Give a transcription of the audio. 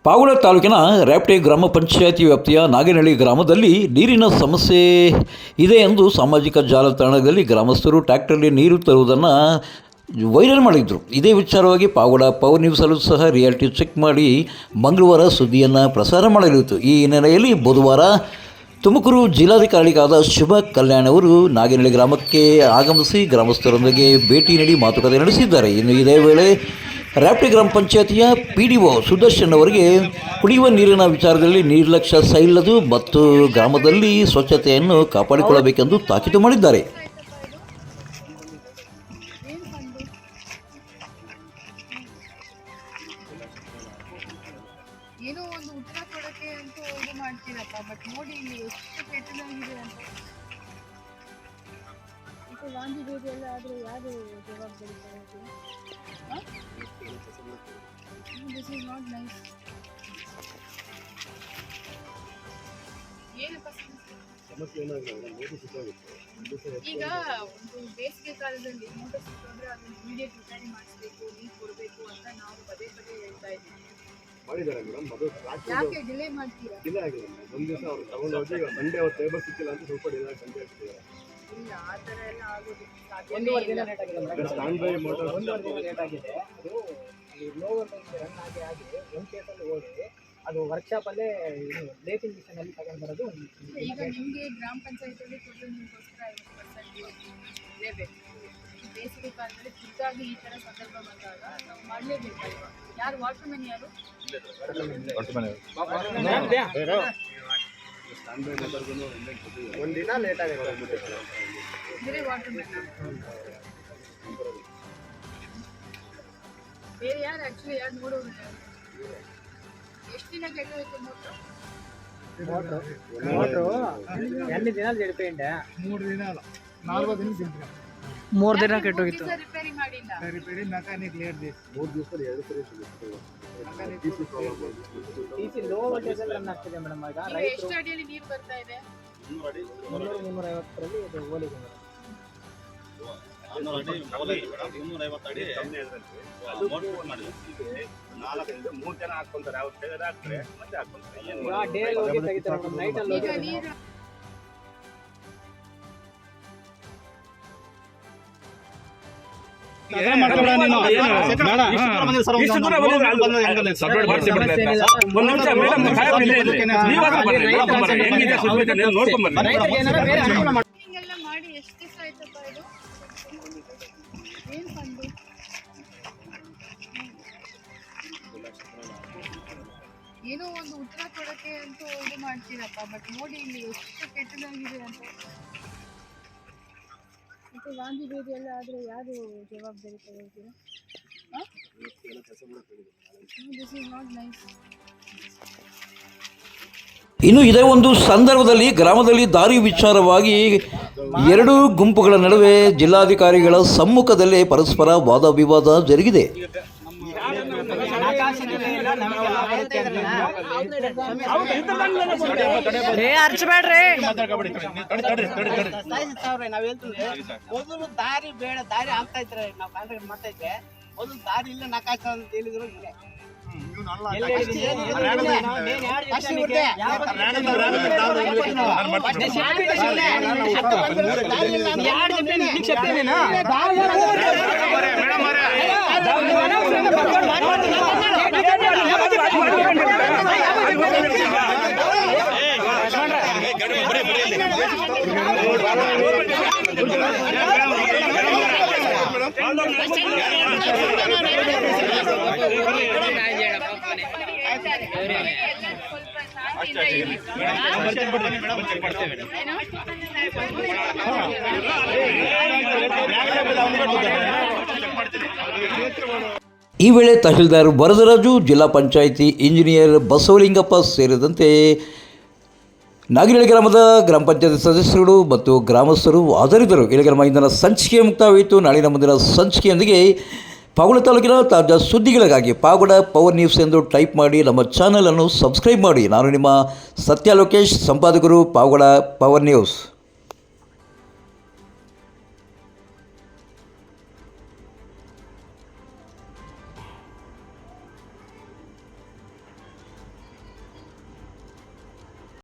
ಪಾವಗಡ ತಾಲೂಕಿನ ರ್ಯಾಪ್ಟೆ ಗ್ರಾಮ ಪಂಚಾಯತಿ ವ್ಯಾಪ್ತಿಯ ನಾಗೇನಹಳ್ಳಿ ಗ್ರಾಮದಲ್ಲಿ ನೀರಿನ ಸಮಸ್ಯೆ ಇದೆ ಎಂದು ಸಾಮಾಜಿಕ ಜಾಲತಾಣದಲ್ಲಿ ಗ್ರಾಮಸ್ಥರು ಟ್ರ್ಯಾಕ್ಟರ್ಲಿ ನೀರು ತರುವುದನ್ನು ವೈರಲ್ ಮಾಡಿದರು. ಇದೇ ವಿಚಾರವಾಗಿ ಪಾವಗಡ ಪವರ್ ನ್ಯೂಸಲ್ಲೂ ಸಹ ರಿಯಾಲಿಟಿ ಚೆಕ್ ಮಾಡಿ ಮಂಗಳವಾರ ಸುದ್ದಿಯನ್ನು ಪ್ರಸಾರ ಮಾಡಲಿತ್ತು. ಈ ಹಿನ್ನೆಲೆಯಲ್ಲಿ ಬುಧವಾರ ತುಮಕೂರು ಜಿಲ್ಲಾಧಿಕಾರಿಗಳಾದ ಶುಭ ಕಲ್ಯಾಣ್ ಅವರು ನಾಗೇನಹಳ್ಳಿ ಗ್ರಾಮಕ್ಕೆ ಆಗಮಿಸಿ ಗ್ರಾಮಸ್ಥರೊಂದಿಗೆ ಭೇಟಿ ನೀಡಿ ಮಾತುಕತೆ ನಡೆಸಿದ್ದಾರೆ. ಇನ್ನು ಇದೇ ವೇಳೆ ರ್ಯಾಪ್ಟೆ ಗ್ರಾಮ ಪಂಚಾಯತಿಯ PDO ಸುದರ್ಶನ್ ಅವರಿಗೆ ಕುಡಿಯುವ ನೀರಿನ ವಿಚಾರದಲ್ಲಿ ನಿರ್ಲಕ್ಷ್ಯ ಸಲ್ಲದು ಮತ್ತು ಗ್ರಾಮದಲ್ಲಿ ಸ್ವಚ್ಛತೆಯನ್ನು ಕಾಪಾಡಿಕೊಳ್ಳಬೇಕೆಂದು ತಾಕೀತು ಮಾಡಿದ್ದಾರೆ. ಏನೋ ಒಂದು ಉತ್ತರ ಕೊಡಕ್ಕೆ ಅಂತೂ ಇದು ಮಾಡ್ತೀರಪ್ಪ, ಬಟ್ ನೋಡಿ ಇಲ್ಲಿ ಎಷ್ಟು ಕೆಟ್ಟದಾಗಿದೆ ಅಂತ. ಮತ್ತೆ ಗಾಂಧಿ ಬೇದಿ ಎಲ್ಲ ಆದರೆ ಯಾರು ಜವಾಬ್ದಾರಿ ತಗೊಳ್ತೀವಿ? This is not nice. ಏನಪ್ಪ ಈಗ ಒಂದು ಬೇಸಿಗೆ ಕಾಲದಲ್ಲಿ ಮೋಟರ್ ಸುತ್ತಂದ್ರೆ ಅದನ್ನು ಇಮಿಡಿಯೇಟ್ ರಿಪೇರಿ ಮಾಡಿಸ್ಬೇಕು, ನೀರು ಕೊಡಬೇಕು ಅಂತ ನಾವು ಪದೇ ಪದೇ ಹೇಳ್ತಾ ಇದ್ದೀವಿ. ಮಾಡಿದ್ದಾರೆ ಮೇಡಮ್. ಅದು ಯಾಕೆ ಡಿಲೇ ಮಾಡ್ತೀರಾ? ಡಿಲೇ ಆಗಿಲ್ಲ ಮೇಡಮ್. ಒಂದು ದಿವಸ ಅವ್ರು ತಗೊಂಡು ಹೋಗಿ ಈಗ ಸಂಡೇ ಅವ್ರು ಟೇಬಲ್ ಸಿಕ್ಕಿಲ್ಲ ಅಂತ ಸ್ವಲ್ಪ ಡಿಲೇ ಸಂಡೇ ಆಗ್ತಿದ್ದಾರೆ. ಇಲ್ಲ, ಆ ಥರ ಎಲ್ಲ ಆಗೋದು ಒಂದೂವರೆ ದಿನ ಲೇಟ್ ಆಗಿದೆ. ಸ್ಟ್ಯಾಂಡ್ ಬೈ ಮೋಟರ್ ಒಂದೂವರೆ ದಿನ ಲೇಟ್ ಆಗಿದೆ. ಅದು ಲೋವರ್ ರನ್ ಆಗಿ ಒಂದು ಕೇಸಲ್ಲಿ ಹೋಗಿ ಅದು ವರ್ಕ್ಶಾಪಲ್ಲೇ ಲೇಟಿಂಗ್ ಮಿಷನಲ್ಲಿ ತಗೊಂಡು ಬರೋದು. ಈಗ ನಿಮಗೆ ಗ್ರಾಮ ಪಂಚಾಯತಿಯಲ್ಲಿ ಕೊಟ್ಟು ನಿಮಗೋಸ್ಕರ 50% ಇರಲೇಬೇಕು. ಈ ಬೇಸಿಗೆ ಕಾಲದಲ್ಲಿ ಖುದ್ದಾಗಿ ಈ ಥರ ಸಂದರ್ಭ ಬಂದಾಗ ನಾವು ಮಾಡಲೇಬೇಕಲ್ವಾ? ಯಾರು ವಾಟರ್ಮನ್ ಯಾರು? ಸ್ಟ್ಯಾಂಡ್ ಬೈ ಮೋಟರ್ಗೂ ಒಂದು ದಿನ ಲೇಟ್ ಆಗಿದೆ. ಬೇರೆ ವಾಟರ್ಮನ್ ಬೇರೆ ಯಾರು ಆ್ಯಕ್ಚುಲಿ ಯಾರು ನೋಡೋರು? ಎಷ್ಟು ದಿನ ಕೆಟ್ಟೋಯ್ತು ಮೋಟ್ರು? ಮೋಟ್ರು 2 ದಿನ ಡಿಪೆಂಡ್. 3 ದಿನ ಅಲ್ಲ, 4 ದಿನ 3 ದಿನ ಕೆಟ್ಟೋಗಿತ್ತು. ರಿಪೇರಿ ಮಾಡಿಲ್ಲ. ರಿಪೇರಿ ಮೆಕ್ಯಾನಿಕ್ ಲೇಟ್ ದಿವಸ 3 ದಿವಸದಲ್ಲಿ 2 ಸರಿ ಸಿಗುತ್ತೆ. ಟಿಸಿ ಲೋ ವೋಲ್ಟೇಜ್ ಅಲ್ಲಿ ರನ್ ಆಗ್ತಿದೆ ಮೇಡಮ್. ಈಗ ಈಗ ಎಷ್ಟು ಅಡಿಯಲ್ಲಿ ನೀರು ಬರ್ತಾ ಇದೆ? 350ರಲ್ಲಿ ಇದು ಓಲಿಗೆ 250 ಅಡಿ ಕಮ್ಮಿ ಅದರಲ್ಲಿ ಅದು ಮೋಟರ್ ಮಾಡಿ 3 ಜನ ಹಾಕೊಂತಾರೆ. ಅವ್ರು ತೆಗೆದು ಹಾಕ್ತಾರೆ, ಮತ್ತೆ ಹಾಕೊಂತಾರೆ. ಡೇ ಹೋಗಿ ತೆಗಿತಾರೆ, ನೈಟ್ ಅಲ್ಲಿ ಈಗ ಹೋಗಿ. ನೀರು ಹಿಂಗೆಲ್ಲ ಮಾಡಿ ಎಷ್ಟು ದಿವಸ ಆಯ್ತಪ್ಪ ಇದು? ಏನು ಫಂಡು? ಏನೋ ಒಂದು ಉತ್ತರ ಕೊಡಕ್ಕೆ ಅಂತೂ ಇದು ಮಾಡ್ತೀರಪ್ಪ, ಬಟ್ ನೋಡಿ ಇಲ್ಲಿ ಎಷ್ಟು ಕೆಟ್ಟದಾಗಿದೆ ಅಂತ. ಮತ್ತೆ ಗಾಂಧಿ ಬೇದಿ ಎಲ್ಲ ಆದರೆ ಯಾರು ಜವಾಬ್ದಾರಿ ತಗೊಳ್ತೀರಾ? This is not nice. ಇನ್ನು ಇದೇ ಒಂದು ಸಂದರ್ಭದಲ್ಲಿ ಗ್ರಾಮದಲ್ಲಿ ದಾರಿ ವಿಚಾರವಾಗಿ 2 ಗುಂಪುಗಳ ನಡುವೆ ಜಿಲ್ಲಾಧಿಕಾರಿಗಳ ಸಮ್ಮುಖದಲ್ಲೇ ಪರಸ್ಪರ ವಾದ ವಿವಾದ ಜರುಗಿದೆ. ಮೊದಲು ದಾರಿ ಬೇಡ, ದಾರಿ ಆಗ್ತಾ ಇದ್ರೆ ನಾವು ಕಾಂಟ್ರಾಕ್ಟ್ ಮಾಡ್ತಾ ಇದ್ದೆ. ಮೊದಲು ದಾರಿ ಇಲ್ಲ ನಾಕಾಯ್ತು ಅಂತ ಹೇಳಿದ್ರು. ಇಲ್ಲ ಈ ವೇಳೆ ತಹಶೀಲ್ದಾರ್ ವರದರಾಜು, ಜಿಲ್ಲಾ ಪಂಚಾಯಿತಿ ಇಂಜಿನಿಯರ್ ಬಸವಲಿಂಗಪ್ಪ ಸೇರಿದಂತೆ ನಾಗೇನಹಳ್ಳಿ ಗ್ರಾಮದ ಗ್ರಾಮ ಪಂಚಾಯತ್ ಸದಸ್ಯರು ಮತ್ತು ಗ್ರಾಮಸ್ಥರು ಹಾಜರಿದ್ದರು. ಇಲ್ಲಿಗೆ ಇಂದಿನ ಸಂಚಿಕೆ ಮುಕ್ತಾಯವಾಯಿತು. ನಾಳಿನ ಮುಂದಿನ ಸಂಚಿಕೆಯೊಂದಿಗೆ ಪಾವಗಡ ತಾಲೂಕಿನ ತಾಜಾ ಸುದ್ದಿಗಳಿಗಾಗಿ ಪಾವಗಡ ಪವರ್ ನ್ಯೂಸ್ ಎಂದು ಟೈಪ್ ಮಾಡಿ ನಮ್ಮ ಚಾನಲನ್ನು ಸಬ್ಸ್ಕ್ರೈಬ್ ಮಾಡಿ. ನಾನು ನಿಮ್ಮ ಸತ್ಯ ಲೋಕೇಶ್, ಸಂಪಾದಕರು, ಪಾವಗಡ ಪವರ್ ನ್ಯೂಸ್.